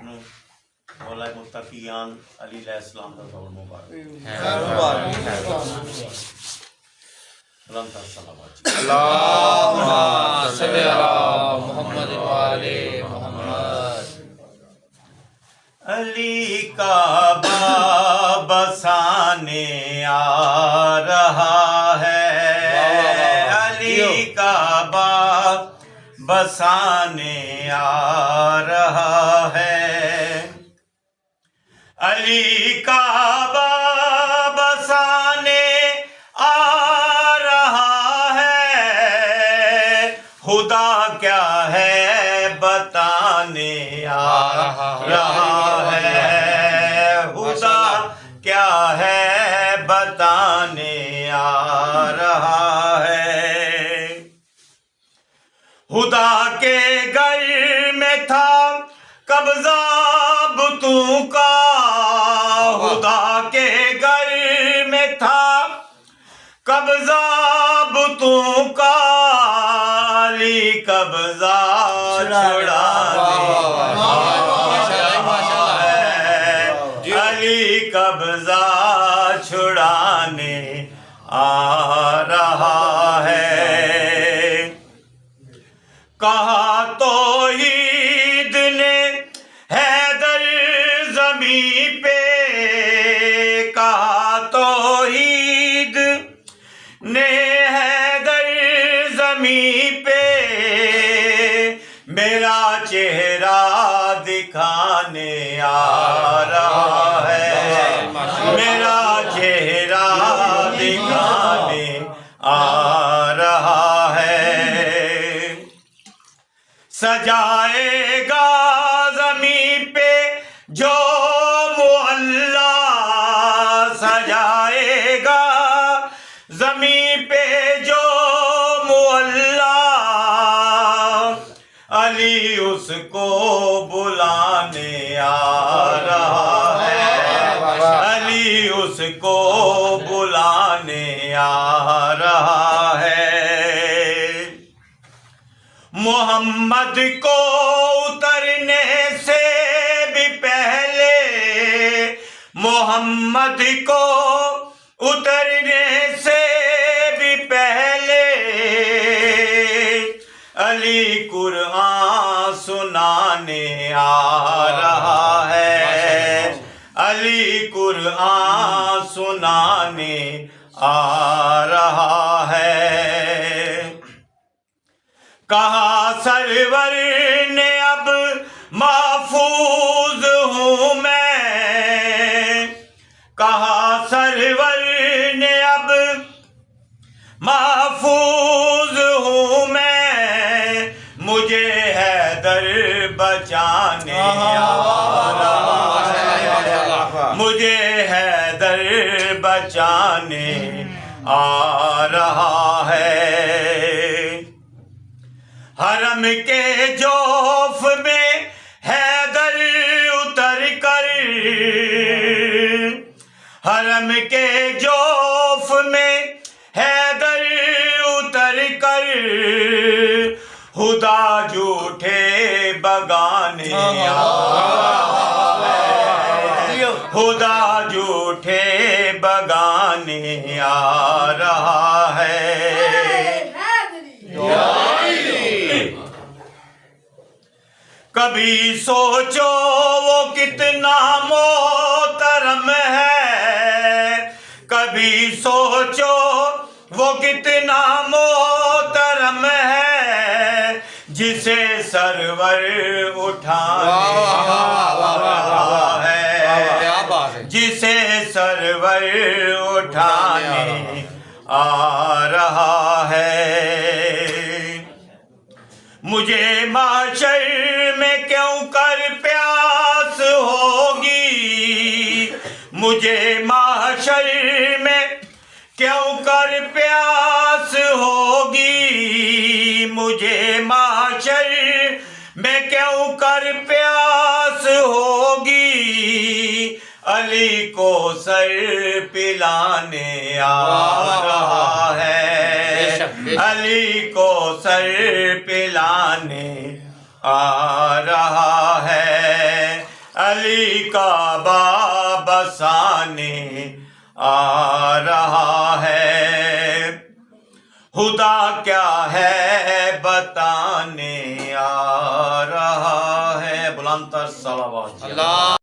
مولا متقیان علی علیہ السلام کا دور مبارک اللہم صلی علی محمد وآلِ محمد۔ علی کا باب بسانے آ رہا ہے، علی کا باب بسانے آ رہا ہے، علی کا باب بسانے آ رہا ہے، خدا کیا ہے بتانے آ رہا ہے، خدا کیا ہے بتانے آ رہا ہے۔ خدا کے گھر میں تھا قبضہ بتوں کا، خدا کے گھر میں تھا قبضہ بتوں کا، علی قبضہ چھڑانے علی قبضہ چھڑانے آ رہا ہے۔ کہا توحید نے حیدر زمین پہ، کہا توحید نے حیدر زمین پہ، میرا چہرہ دکھانے آ رہا ہے، میرا چہرہ دکھانے آ رہا ہے۔ سجائے گا زمین پہ جو معلا، سجائے گا زمین پہ جو معلا، علی اس کو بلانے آ رہا ہے، علی اس کو بلانے آ رہا ہے۔ محمد کو اترنے سے بھی پہلے، محمد کو اترنے سے بھی پہلے، علی قرآن سنانے آ رہا ہے، علی قرآن سنانے آ رہا ہے۔ کہا سرور نے اب محفوظ ہوں میں، کہا سرور نے اب محفوظ ہوں میں، مجھے حیدر بچانے آ رہا ہے، مجھے حیدر بچانے آ رہا ہے۔ حرم کے جوف میں حیدر اتر کر، حرم کے جوف میں حیدر اتر کر، خدا جھوٹے بگانے آ رہا ہے، خدا جھوٹے بگانے آ رہا ہے۔ کبھی سوچو وہ کتنا محترم ہے، کبھی سوچو وہ کتنا محترم ہے، جسے سرور اٹھانے آ رہا ہے، جسے سرور اٹھانے آ رہا ہے۔ مجھے معاشر میں کیوں کر پیاس ہوگی، مجھے معاشر میں کیوں کر پیاس ہوگی، مجھے معاشر میں کیوں کر پیاس ہوگی، علی کو سر پلانے آ رہا ہے، علی کو سر پلانے آ رہا ہے۔ علی کا باب بسانے آ رہا ہے، خدا کیا ہے بتانے آ رہا ہے۔ بلند تر صلوات۔ اللہ